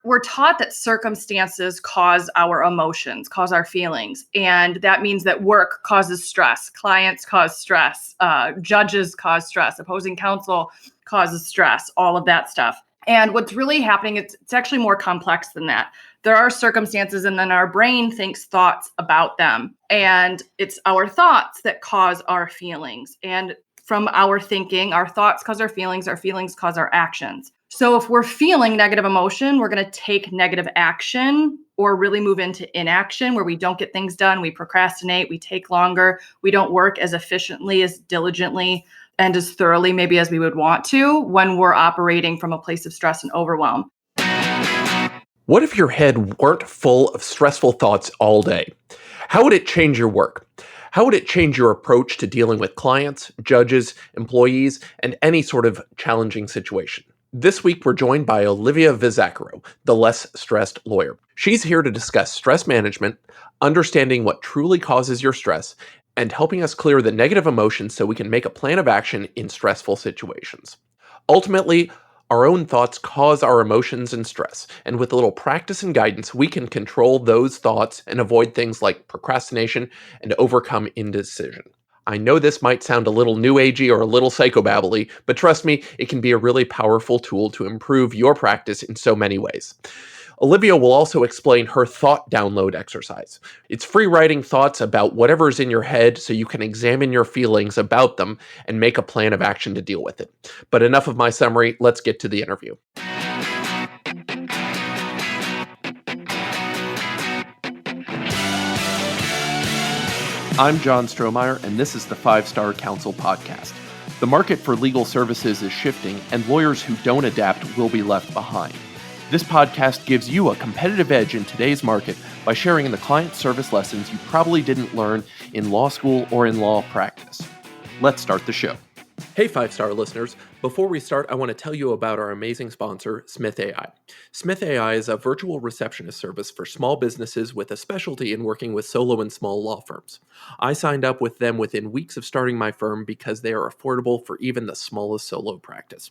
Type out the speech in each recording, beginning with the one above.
we're taught that circumstances cause our emotions, cause our feelings. And that means that work causes stress, clients cause stress, judges cause stress, opposing counsel causes stress, all of that stuff. And what's really happening, it's actually more complex than that. There are circumstances, and then our brain thinks thoughts about them. And it's our thoughts that cause our feelings. And from our thinking, our thoughts cause our feelings cause our actions. So if we're feeling negative emotion, we're going to take negative action or really move into inaction where we don't get things done. We procrastinate, we take longer, we don't work as efficiently, as diligently, and as thoroughly maybe as we would want to when we're operating from a place of stress and overwhelm. What if your head weren't full of stressful thoughts all day? How would it change your work? How would it change your approach to dealing with clients, judges, employees, and any sort of challenging situation? This week, we're joined by Olivia Vizachero, the less stressed lawyer. She's here to discuss stress management, understanding what truly causes your stress, and helping us clear the negative emotions so we can make a plan of action in stressful situations. Ultimately, our own thoughts cause our emotions and stress, and with a little practice and guidance, we can control those thoughts and avoid things like procrastination and overcome indecision. I know this might sound a little new agey or a little psychobabbly, but trust me, it can be a really powerful tool to improve your practice in so many ways. Olivia will also explain her thought download exercise. It's free writing thoughts about whatever's in your head so you can examine your feelings about them and make a plan of action to deal with it. But enough of my summary, let's get to the interview. I'm John Strohmeyer, and this is the 5-Star Counsel Podcast. The market for legal services is shifting, and lawyers who don't adapt will be left behind. This podcast gives you a competitive edge in today's market by sharing the client service lessons you probably didn't learn in law school or in law practice. Let's start the show. Hey 5-Star listeners, before we start, I want to tell you about our amazing sponsor, Smith AI. Smith AI is a virtual receptionist service for small businesses with a specialty in working with solo and small law firms. I signed up with them within weeks of starting my firm because they are affordable for even the smallest solo practice.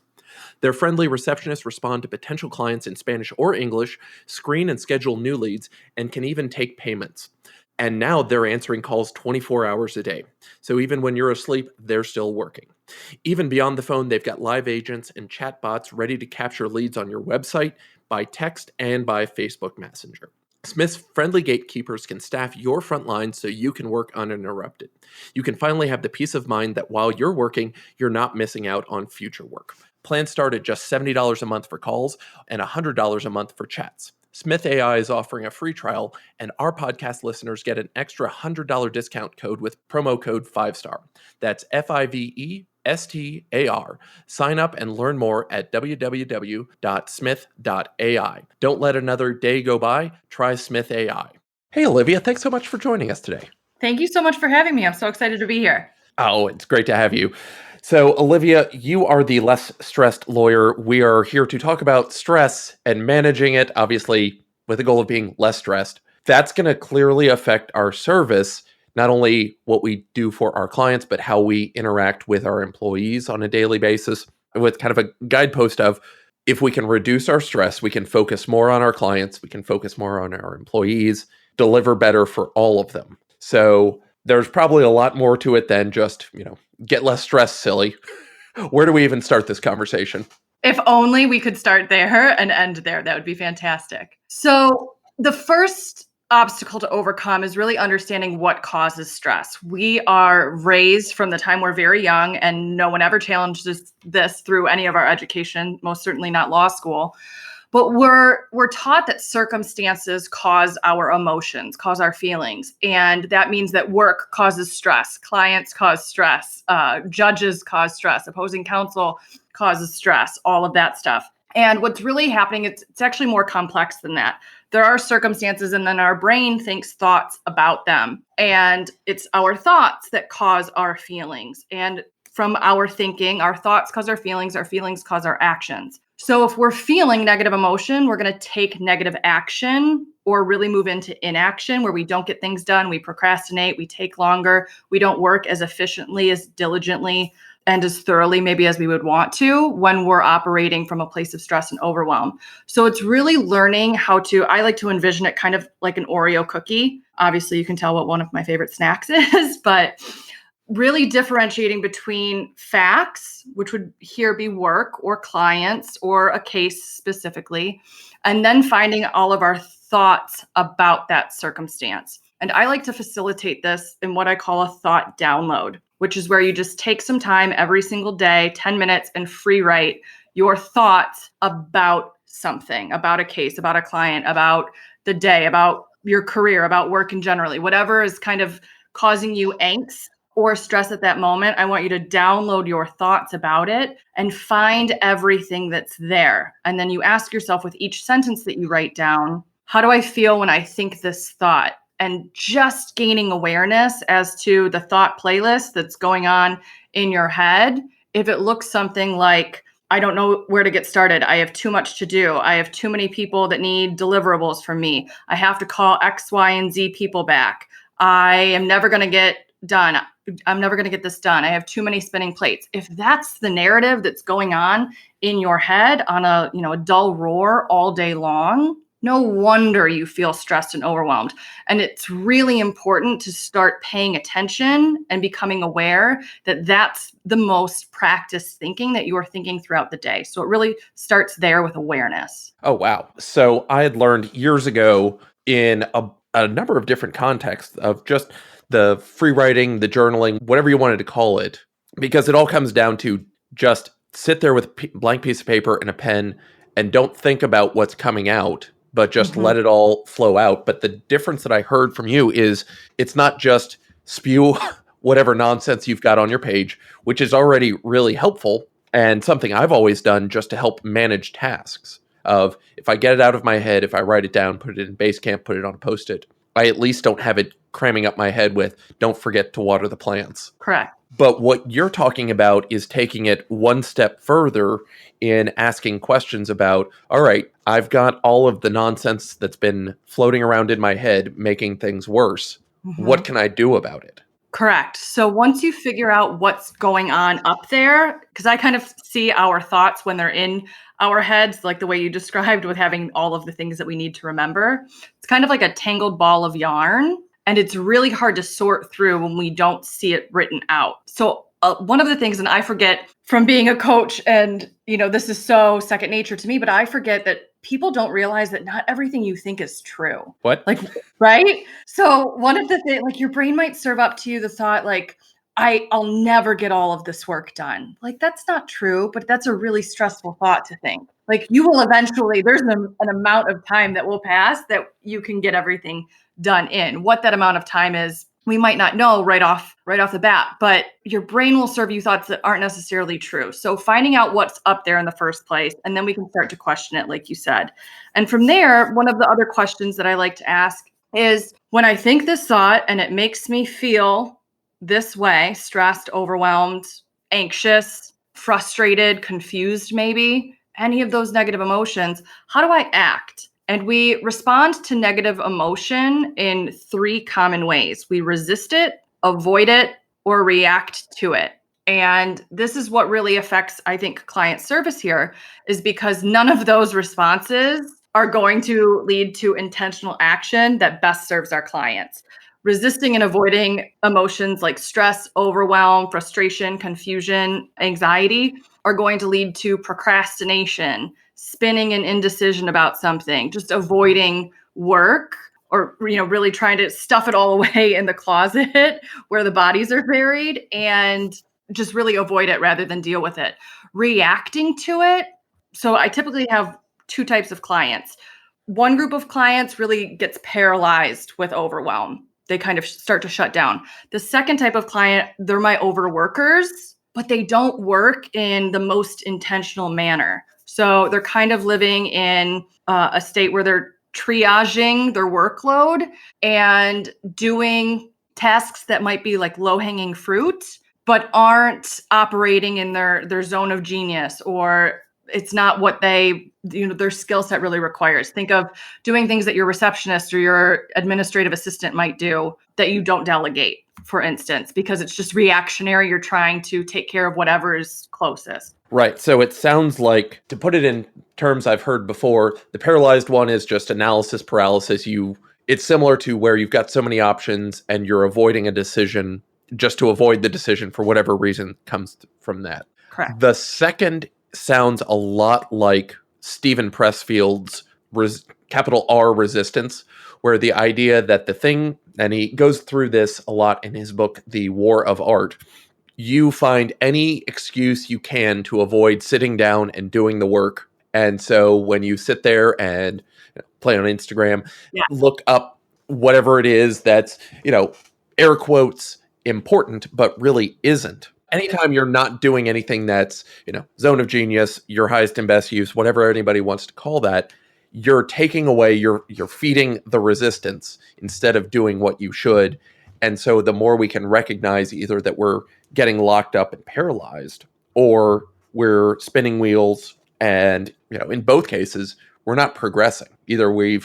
Their friendly receptionists respond to potential clients in Spanish or English, screen and schedule new leads, and can even take payments. And now they're answering calls 24 hours a day. So even when you're asleep, they're still working. Even beyond the phone, they've got live agents and chat bots ready to capture leads on your website, by text, and by Facebook Messenger. Smith's friendly gatekeepers can staff your front line so you can work uninterrupted. You can finally have the peace of mind that while you're working, you're not missing out on future work. Plans start at just $70 a month for calls and $100 a month for chats. Smith AI is offering a free trial, and our podcast listeners get an extra $100 discount code with promo code 5-Star. That's FIVESTAR. Sign up and learn more at www.smith.ai. Don't let another day go by. Try Smith AI. Hey, Olivia, thanks so much for joining us today. Thank you so much for having me. I'm so excited to be here. Oh, it's great to have you. So, Olivia, you are the less stressed lawyer. We are here to talk about stress and managing it, obviously, with the goal of being less stressed. That's going to clearly affect our service, not only what we do for our clients, but how we interact with our employees on a daily basis, with kind of a guidepost of if we can reduce our stress, we can focus more on our clients, we can focus more on our employees, deliver better for all of them. So, there's probably a lot more to it than just, get less stressed, silly. Where do we even start this conversation? If only we could start there and end there, that would be fantastic. So the first obstacle to overcome is really understanding what causes stress. We are raised from the time we're very young, and no one ever challenges this through any of our education, most certainly not law school. But we're taught that circumstances cause our emotions, cause our feelings. And that means that work causes stress, clients cause stress, judges cause stress, opposing counsel causes stress, all of that stuff. And what's really happening, it's actually more complex than that. There are circumstances, and then our brain thinks thoughts about them. And it's our thoughts that cause our feelings. And from our thinking, our thoughts cause our feelings cause our actions. So if we're feeling negative emotion, we're going to take negative action or really move into inaction where we don't get things done. We procrastinate, we take longer, we don't work as efficiently, as diligently, and as thoroughly maybe as we would want to when we're operating from a place of stress and overwhelm. So it's really learning how to, I like to envision it kind of like an Oreo cookie. Obviously, you can tell what one of my favorite snacks is, but really differentiating between facts, which would here be work or clients or a case specifically, and then finding all of our thoughts about that circumstance. And I like to facilitate this in what I call a thought download, which is where you just take some time every single day, 10 minutes, and free write your thoughts about something, about a case, about a client, about the day, about your career, about work in generally, whatever is kind of causing you angst or stress at that moment. I want you to download your thoughts about it and find everything that's there. And then you ask yourself with each sentence that you write down, how do I feel when I think this thought? And just gaining awareness as to the thought playlist that's going on in your head. If it looks something like, I don't know where to get started. I have too much to do. I have too many people that need deliverables from me. I have to call X, Y, and Z people back. I am never going to get done. I'm never going to get this done. I have too many spinning plates. If that's the narrative that's going on in your head on a dull roar all day long, no wonder you feel stressed and overwhelmed. And it's really important to start paying attention and becoming aware that that's the most practiced thinking that you are thinking throughout the day. So it really starts there with awareness. Oh, wow. So I had learned years ago in a number of different contexts of just the free writing, the journaling, whatever you wanted to call it, because it all comes down to just sit there with a blank piece of paper and a pen and don't think about what's coming out, but just let it all flow out. But the difference that I heard from you is it's not just spew whatever nonsense you've got on your page, which is already really helpful and something I've always done just to help manage tasks. Of if I get it out of my head, if I write it down, put it in Basecamp, put it on a Post-it, I at least don't have it cramming up my head with, don't forget to water the plants. Correct. But what you're talking about is taking it one step further in asking questions about, all right, I've got all of the nonsense that's been floating around in my head, making things worse. What can I do about it? Correct. So once you figure out what's going on up there, because I kind of see our thoughts when they're in our heads, like the way you described with having all of the things that we need to remember. It's kind of like a tangled ball of yarn. And it's really hard to sort through when we don't see it written out. So one of the things, and I forget from being a coach, and this is so second nature to me, but I forget that people don't realize that not everything you think is true. What? Like, right? So one of the things, like your brain might serve up to you the thought, like, I'll never get all of this work done. Like, that's not true, but that's a really stressful thought to think. Like, you will eventually, there's an amount of time that will pass that you can get everything done in. What that amount of time is, we might not know right off the bat, but your brain will serve you thoughts that aren't necessarily true. So finding out what's up there in the first place, and then we can start to question it, like you said. And from there, one of the other questions that I like to ask is, when I think this thought and it makes me feel this way, stressed, overwhelmed, anxious, frustrated, confused, maybe, any of those negative emotions, how do I act? And we respond to negative emotion in 3 common ways. We resist it, avoid it, or react to it. And this is what really affects, I think, client service here, is because none of those responses are going to lead to intentional action that best serves our clients. Resisting and avoiding emotions like stress, overwhelm, frustration, confusion, anxiety are going to lead to procrastination, spinning and indecision about something, just avoiding work, or really trying to stuff it all away in the closet where the bodies are buried and just really avoid it rather than deal with it. Reacting to it. So I typically have 2 types of clients. One group of clients really gets paralyzed with overwhelm. They kind of start to shut down. The second type of client, they're my overworkers, but they don't work in the most intentional manner. So they're kind of living in a state where they're triaging their workload and doing tasks that might be like low-hanging fruit, but aren't operating in their zone of genius or it's not what their skill set really requires. Think of doing things that your receptionist or your administrative assistant might do that you don't delegate, for instance, because it's just reactionary. You're trying to take care of whatever is closest. Right. So it sounds like, to put it in terms I've heard before, the paralyzed one is just analysis paralysis. It's similar to where you've got so many options and you're avoiding a decision just to avoid the decision for whatever reason comes from that. Correct. The second sounds a lot like Stephen Pressfield's capital R resistance, where the idea that the thing, and he goes through this a lot in his book, The War of Art, you find any excuse you can to avoid sitting down and doing the work. And so when you sit there and play on Instagram, look up whatever it is that's, air quotes, important, but really isn't. Anytime you're not doing anything that's, zone of genius, your highest and best use, whatever anybody wants to call that, you're taking away, you're feeding the resistance instead of doing what you should. And so the more we can recognize either that we're getting locked up and paralyzed, or we're spinning wheels, and, in both cases, we're not progressing. Either we're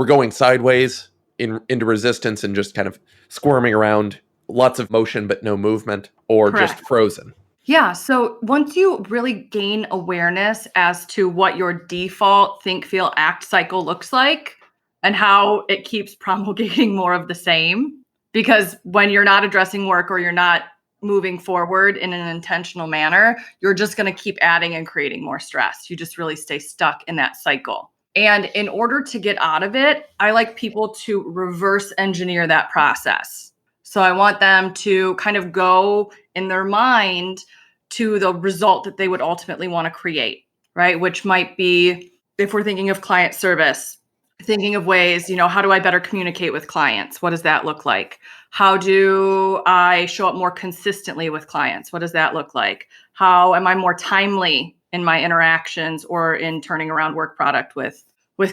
going sideways into resistance and just kind of squirming around, lots of motion but no movement, or Correct. Just frozen. Yeah. So once you really gain awareness as to what your default think, feel, act cycle looks like and how it keeps promulgating more of the same, because when you're not addressing work or you're not moving forward in an intentional manner, you're just going to keep adding and creating more stress. You just really stay stuck in that cycle. And in order to get out of it, I like people to reverse engineer that process. So I want them to kind of go in their mind to the result that they would ultimately want to create, right? Which might be, if we're thinking of client service, thinking of ways, how do I better communicate with clients? What does that look like? How do I show up more consistently with clients? What does that look like? How am I more timely in my interactions or in turning around work product with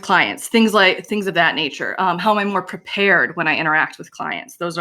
clients? Things of that nature. How am I more prepared when I interact with clients? Those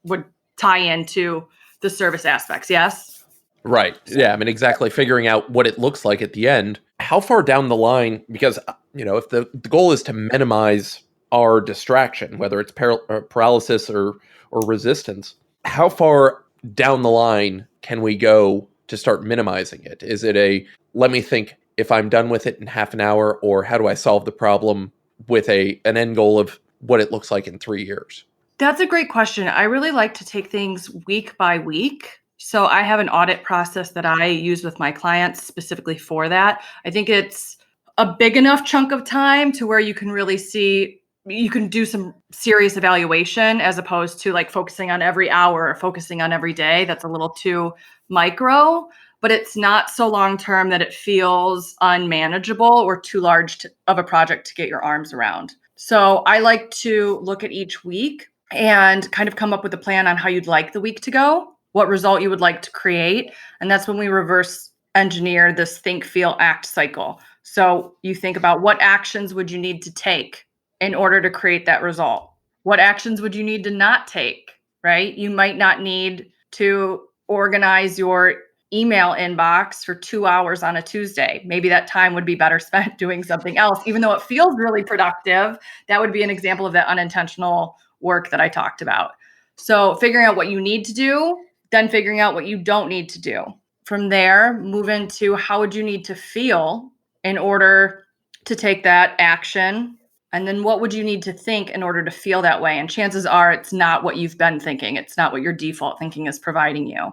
would tie into the service aspects. Yes? Right. Yeah. I mean, exactly. Figuring out what it looks like at the end. How far down the line, because, if the goal is to minimize our distraction, whether it's paralysis or resistance, how far down the line can we go to start minimizing it? Is it let me think if I'm done with it in half an hour, or how do I solve the problem with an end goal of what it looks like in 3 years? That's a great question. I really like to take things week by week. So I have an audit process that I use with my clients specifically for that. I think it's a big enough chunk of time to where you can really see, you can do some serious evaluation as opposed to like focusing on every hour or focusing on every day. That's a little too micro, but it's not so long-term that it feels unmanageable or too large of a project to get your arms around. So I like to look at each week and kind of come up with a plan on how you'd like the week to go, what result you would like to create. And that's when we reverse engineer this think, feel, act cycle. So you think about what actions would you need to take in order to create that result? What actions would you need to not take, right? You might not need to organize your email inbox for 2 hours on a Tuesday. Maybe that time would be better spent doing something else, even though it feels really productive. That would be an example of that unintentional work that I talked about. So figuring out what you need to do, then figuring out what you don't need to do. From there, move into how would you need to feel in order to take that action? And then what would you need to think in order to feel that way? And chances are it's not what you've been thinking. It's not what your default thinking is providing you.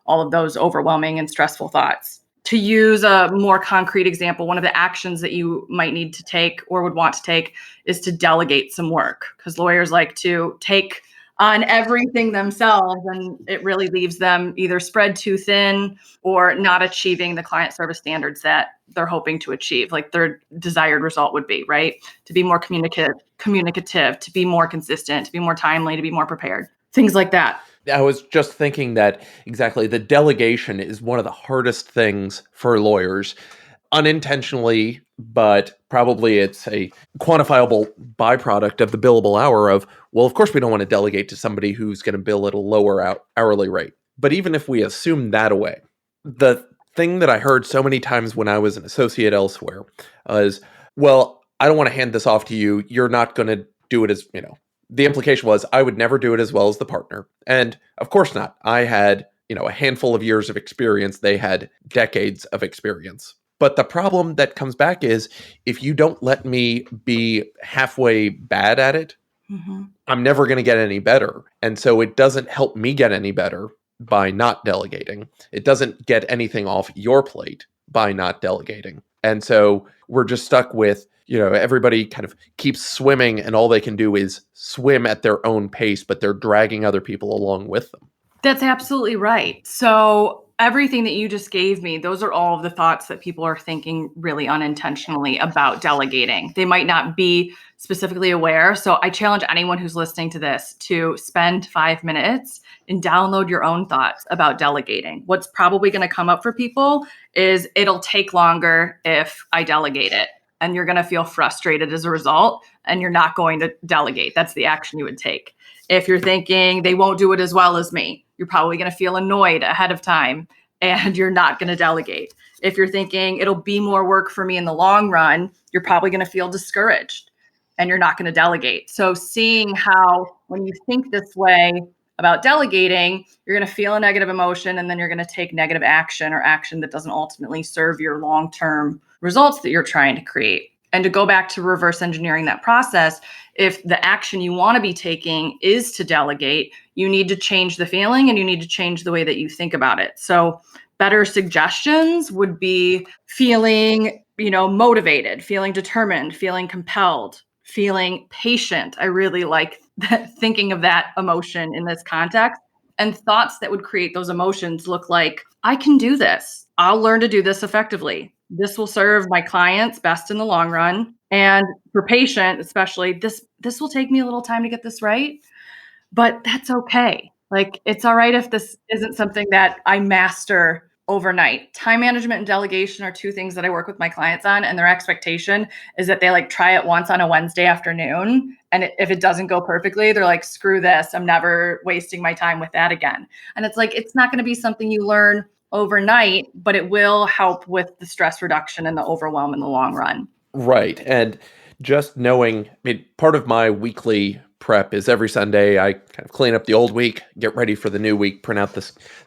All of those overwhelming and stressful thoughts. To use a more concrete example, one of the actions that you might need to take or would want to take is to delegate some work, because lawyers like to take on everything themselves, and it really leaves them either spread too thin or not achieving the client service standards that they're hoping to achieve, like their desired result would be, right? To be more communicative, to be more consistent, to be more timely, to be more prepared, things like that. I was just thinking that exactly the delegation is one of the hardest things for lawyers, unintentionally, but probably it's a quantifiable byproduct of the billable hour of, well, of course we don't want to delegate to somebody who's going to bill at a lower hourly rate. But even if we assume that away, the thing that I heard so many times when I was an associate elsewhere is, well, I don't want to hand this off to you. You're not going to do it as, the implication was I would never do it as well as the partner. And of course not. I had, a handful of years of experience. They had decades of experience. But the problem that comes back is if you don't let me be halfway bad at it, I'm never going to get any better. And so it doesn't help me get any better by not delegating. It doesn't get anything off your plate by not delegating. And so we're just stuck with, everybody kind of keeps swimming and all they can do is swim at their own pace, but they're dragging other people along with them. That's absolutely right. So everything that you just gave me, those are all of the thoughts that people are thinking really unintentionally about delegating. They might not be specifically aware. So I challenge anyone who's listening to this to spend 5 minutes and download your own thoughts about delegating. What's probably going to come up for people is it'll take longer if I delegate it. And you're going to feel frustrated as a result, and you're not going to delegate. That's the action you would take. If you're thinking they won't do it as well as me, you're probably going to feel annoyed ahead of time and you're not going to delegate. If you're thinking it'll be more work for me in the long run, you're probably going to feel discouraged and you're not going to delegate. So seeing how when you think this way about delegating, you're going to feel a negative emotion and then you're going to take negative action or action that doesn't ultimately serve your long-term results that you're trying to create. And to go back to reverse engineering that process, if the action you want to be taking is to delegate, you need to change the feeling and you need to change the way that you think about it. So better suggestions would be feeling, motivated, feeling determined, feeling compelled, feeling patient. I really like that, thinking of that emotion in this context. And thoughts that would create those emotions look like, I can do this. I'll learn to do this effectively. This will serve my clients best in the long run. And for patient, especially, this will take me a little time to get this right, but that's okay. Like, it's all right if this isn't something that I master overnight. Time management and delegation are two things that I work with my clients on, and their expectation is that they try it once on a Wednesday afternoon. And if it doesn't go perfectly, they're like, screw this. I'm never wasting my time with that again. And it's like, it's not going to be something you learn overnight, but it will help with the stress reduction and the overwhelm in the long run. Right. And just knowing, part of my weekly prep is every Sunday I kind of clean up the old week, get ready for the new week, print out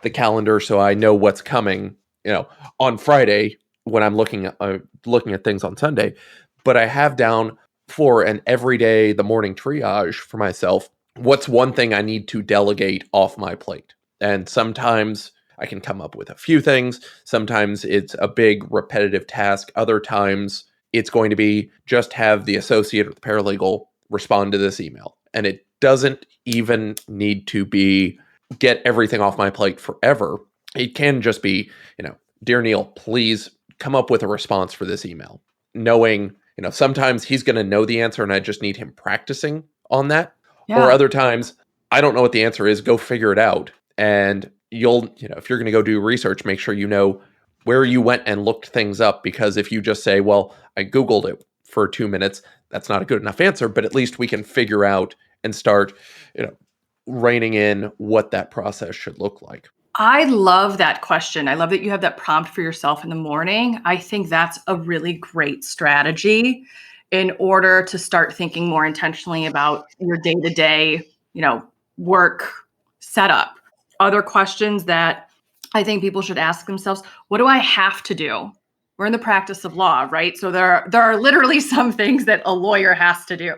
the calendar so I know what's coming, on Friday when I'm looking at things on Sunday. But I have down for an everyday, the morning triage for myself, what's one thing I need to delegate off my plate. And sometimes I can come up with a few things. Sometimes it's a big repetitive task. Other times it's going to be just have the associate or the paralegal respond to this email. And it doesn't even need to be get everything off my plate forever. It can just be, dear Neil, please come up with a response for this email. Knowing, sometimes he's going to know the answer and I just need him practicing on that. Yeah. Or other times, I don't know what the answer is, go figure it out. And you'll, if you're going to go do research, make sure you know where you went and looked things up. Because if you just say, well, I Googled it for 2 minutes, that's not a good enough answer, but at least we can figure out and start, reining in what that process should look like. I love that question. I love that you have that prompt for yourself in the morning. I think that's a really great strategy in order to start thinking more intentionally about your day-to-day, work setup. Other questions that I think people should ask themselves, what do I have to do? We're in the practice of law, right? So there are literally some things that a lawyer has to do.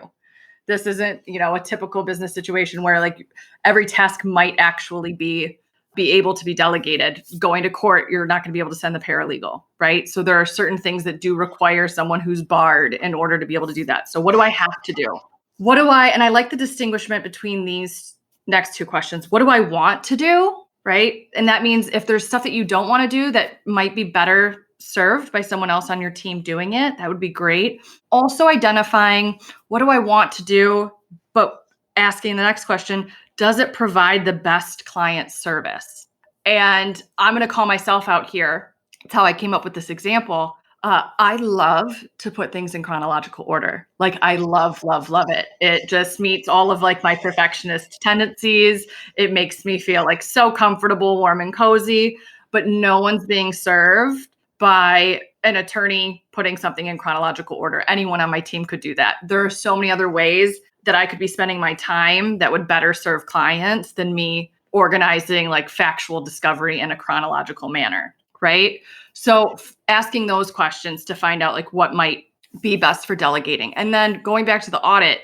This isn't, a typical business situation where every task might actually be able to be delegated. Going to court, you're not going to be able to send the paralegal, right? So there are certain things that do require someone who's barred in order to be able to do that. So what do I have to do? And I like the distinguishment between these next two questions. What do I want to do, right? And that means if there's stuff that you don't want to do that might be better served by someone else on your team doing it, that would be great. Also identifying what do I want to do, but asking the next question, does it provide the best client service? And I'm going to call myself out here. It's how I came up with this example. I love to put things in chronological order. I love, love, love it. It just meets all of my perfectionist tendencies. It makes me feel so comfortable, warm and cozy. but no one's being served by an attorney putting something in chronological order. Anyone on my team could do that. There are so many other ways that I could be spending my time that would better serve clients than me organizing like factual discovery in a chronological manner, right? So asking those questions to find out like what might be best for delegating. And then going back to the audit,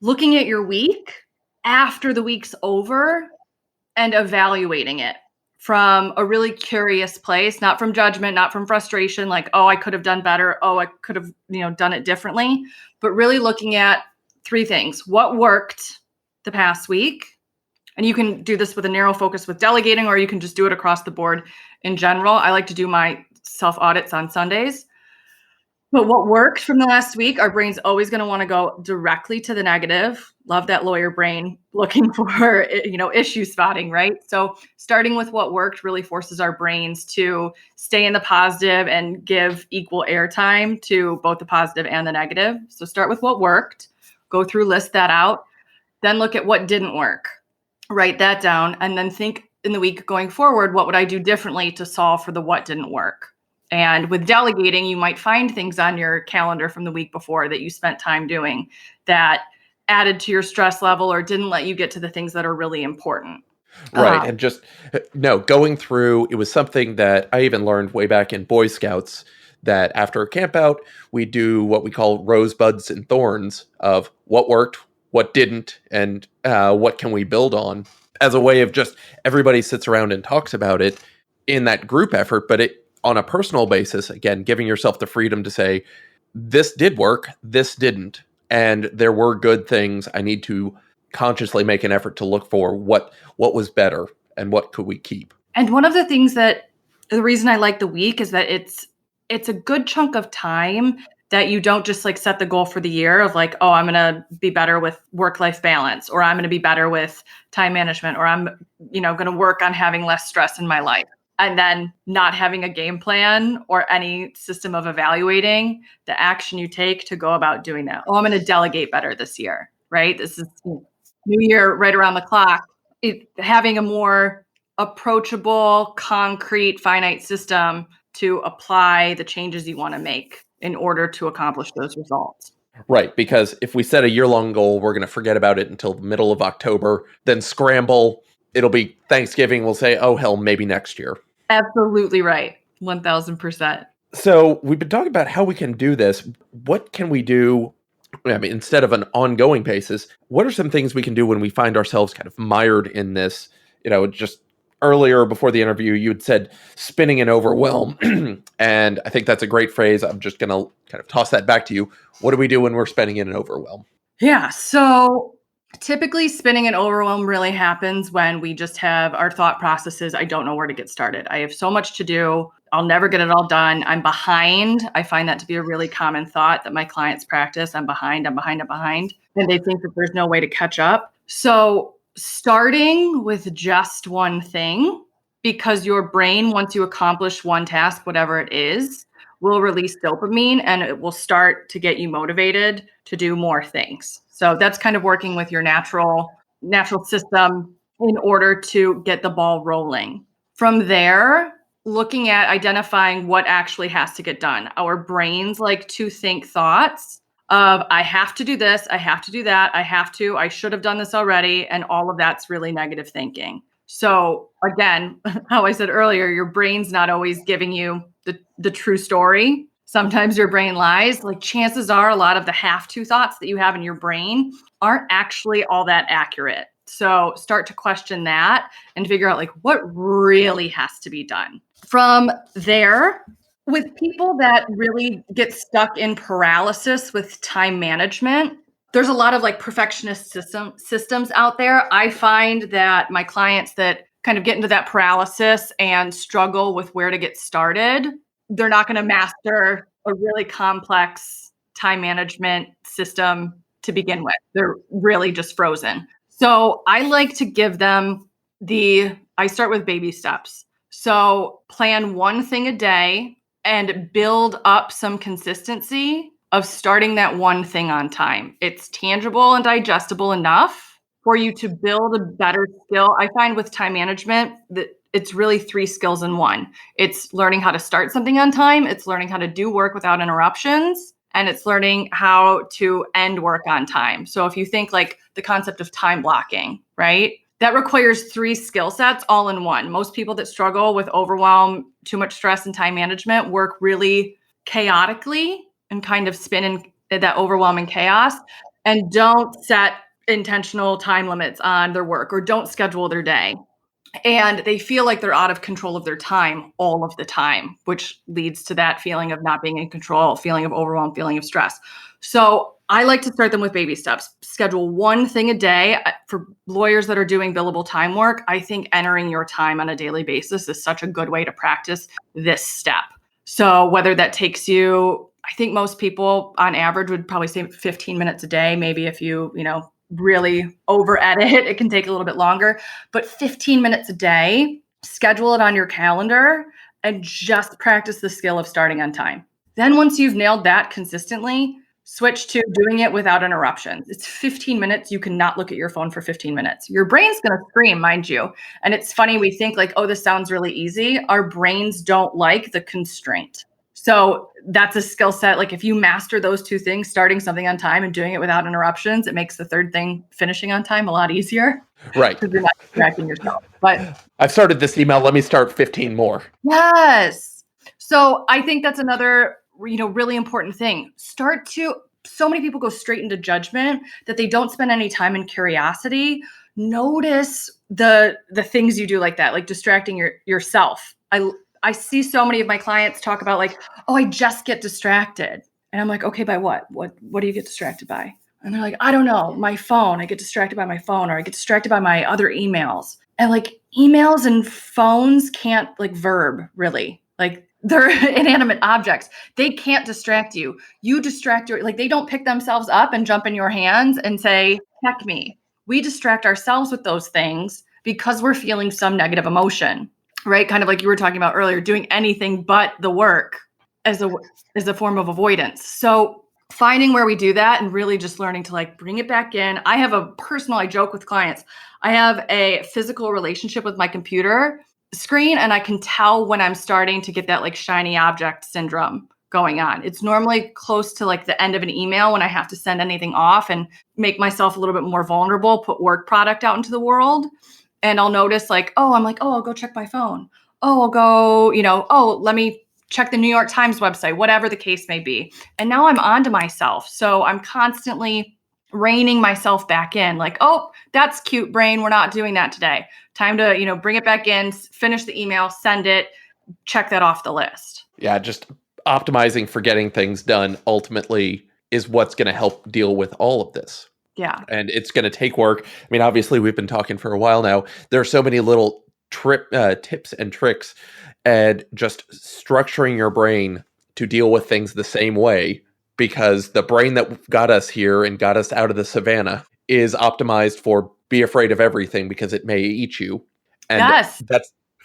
looking at your week after the week's over and evaluating it from a really curious place, not from judgment, not from frustration, like, oh, I could have done better. Oh, I could have, done it differently, but really looking at three things. What worked the past week? And you can do this with a narrow focus with delegating, or you can just do it across the board in general. I like to do my self audits on Sundays. But what worked from the last week, our brain's always going to want to go directly to the negative. Love that lawyer brain looking for, issue spotting, right? So starting with what worked really forces our brains to stay in the positive and give equal airtime to both the positive and the negative. So start with what worked, go through, list that out, then look at what didn't work, write that down, and then think in the week going forward, what would I do differently to solve for the what didn't work? And with delegating, you might find things on your calendar from the week before that you spent time doing that added to your stress level or didn't let you get to the things that are really important. Right. And just, no, going through, it was something that I even learned way back in Boy Scouts that after a camp out, we do what we call rosebuds and thorns of what worked, what didn't, and what can we build on as a way of just everybody sits around and talks about it in that group effort, but it on a personal basis, again, giving yourself the freedom to say, this did work, this didn't, and there were good things. I need to consciously make an effort to look for what was better and what could we keep. And one of the things that the reason I like the week is that it's a good chunk of time that you don't just like set the goal for the year of like, oh, I'm going to be better with work-life balance, or I'm going to be better with time management, or I'm, going to work on having less stress in my life. And then not having a game plan or any system of evaluating the action you take to go about doing that. Oh, I'm going to delegate better this year, right? This is new year right around the clock. Having a more approachable, concrete, finite system to apply the changes you want to make in order to accomplish those results. Right, because if we set a year-long goal, we're going to forget about it until the middle of October, then scramble. It'll be Thanksgiving. We'll say, oh, hell, maybe next year. Absolutely right. 1000%. So we've been talking about how we can do this. What can we do? I mean, instead of an ongoing basis, what are some things we can do when we find ourselves kind of mired in this? Just earlier before the interview, you had said spinning in overwhelm. And I think that's a great phrase. I'm just going to kind of toss that back to you. What do we do when we're spinning in an overwhelm? Yeah. So typically spinning and overwhelm really happens when we just have our thought processes. I don't know where to get started. I have so much to do. I'll never get it all done. I'm behind. I find that to be a really common thought that my clients practice. I'm behind. And they think that there's no way to catch up. So starting with just one thing, because your brain, once you accomplish one task, whatever it is, will release dopamine and it will start to get you motivated to do more things. So that's kind of working with your natural system in order to get the ball rolling. From there, looking at identifying what actually has to get done. Our brains like to think thoughts of, I have to do this, I have to do that, I should have done this already. And all of that's really negative thinking. So again, how I said earlier, your brain's not always giving you the true story. Sometimes your brain lies. Like chances are a lot of the have to thoughts that you have in your brain aren't actually all that accurate. So start to question that and figure out like what really has to be done. From there, with people that really get stuck in paralysis with time management, there's a lot of like perfectionist systems out there. I find that my clients that kind of get into that paralysis and struggle with where to get started, they're not going to master a really complex time management system to begin with. They're really just frozen. So I like to give them I start with baby steps. So plan one thing a day and build up some consistency of starting that one thing on time. It's tangible and digestible enough for you to build a better skill. I find with time management that it's really 3 skills in one. It's learning how to start something on time, it's learning how to do work without interruptions, and it's learning how to end work on time. So if you think like the concept of time blocking, right? That requires 3 skill sets all in one. Most people that struggle with overwhelm, too much stress, and time management work really chaotically and kind of spin in that overwhelming chaos and don't set intentional time limits on their work or don't schedule their day. And they feel like they're out of control of their time all of the time, which leads to that feeling of not being in control, feeling of overwhelm, feeling of stress. So I like to start them with baby steps. Schedule one thing a day. For lawyers that are doing billable time work, I think entering your time on a daily basis is such a good way to practice this step. So whether that takes you, I think most people on average would probably say 15 minutes a day. Maybe if you really over edit, it can take a little bit longer, but 15 minutes a day, schedule it on your calendar and just practice the skill of starting on time. Then once you've nailed that consistently, switch to doing it without interruptions. It's 15 minutes. You cannot look at your phone for 15 minutes. Your brain's going to scream, mind you. And it's funny, we think like, oh, this sounds really easy. Our brains don't like the constraint. So that's a skill set. Like if you master those 2 things, starting something on time and doing it without interruptions, it makes the third thing, finishing on time, a lot easier. Right. Because you're not distracting yourself. But I've started this email. Let me start 15 more. yes. So I think that's another, really important thing. So many people go straight into judgment that they don't spend any time in curiosity. Notice the things you do like that, like distracting yourself. I see so many of my clients talk about like, oh, I just get distracted. And I'm like, okay, by what? What do you get distracted by? And they're like, I don't know, my phone. I get distracted by my phone, or I get distracted by my other emails. And like emails and phones can't like verb really. Like they're inanimate objects. They can't distract you. You distract they don't pick themselves up and jump in your hands and say, check me. We distract ourselves with those things because we're feeling some negative emotion. Right? Kind of like you were talking about earlier, doing anything but the work as a form of avoidance. So finding where we do that and really just learning to like bring it back in. I joke with clients. I have a physical relationship with my computer screen, and I can tell when I'm starting to get that like shiny object syndrome going on. It's normally close to like the end of an email when I have to send anything off and make myself a little bit more vulnerable, put work product out into the world. And I'll notice like, I'll go check my phone. Oh, I'll go, let me check the New York Times website, whatever the case may be. And now I'm onto myself. So I'm constantly reining myself back in like, oh, that's cute, brain. We're not doing that today. Time to, bring it back in, finish the email, send it, check that off the list. Yeah, just optimizing for getting things done ultimately is what's going to help deal with all of this. Yeah. And it's going to take work. I mean, obviously, we've been talking for a while now. There are so many little tips and tricks, and just structuring your brain to deal with things the same way, because the brain that got us here and got us out of the savannah is optimized for be afraid of everything because it may eat you. And yes.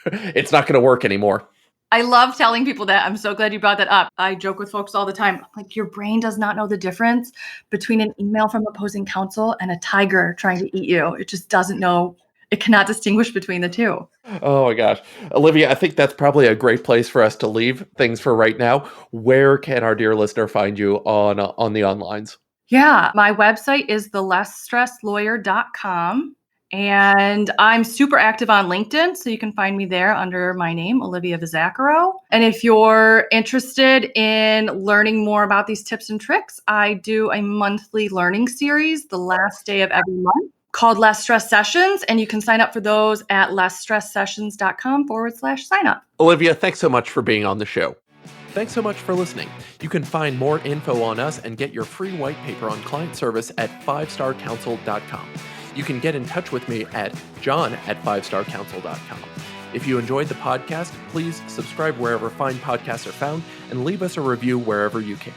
It's not going to work anymore. I love telling people that. I'm so glad you brought that up. I joke with folks all the time. Like, your brain does not know the difference between an email from opposing counsel and a tiger trying to eat you. It just doesn't know. It cannot distinguish between the two. Oh my gosh. Olivia, I think that's probably a great place for us to leave things for right now. Where can our dear listener find you on the onlines? Yeah, my website is thelessstressedlawyer.com. And I'm super active on LinkedIn, so you can find me there under my name, Olivia Vizachero. And if you're interested in learning more about these tips and tricks, I do a monthly learning series the last day of every month called Less Stress Sessions. And you can sign up for those at lessstresssessions.com/sign up. Olivia, thanks so much for being on the show. Thanks so much for listening. You can find more info on us and get your free white paper on client service at 5starcounsel.com. You can get in touch with me at john@5starcounsel.com. If you enjoyed the podcast, please subscribe wherever fine podcasts are found and leave us a review wherever you can.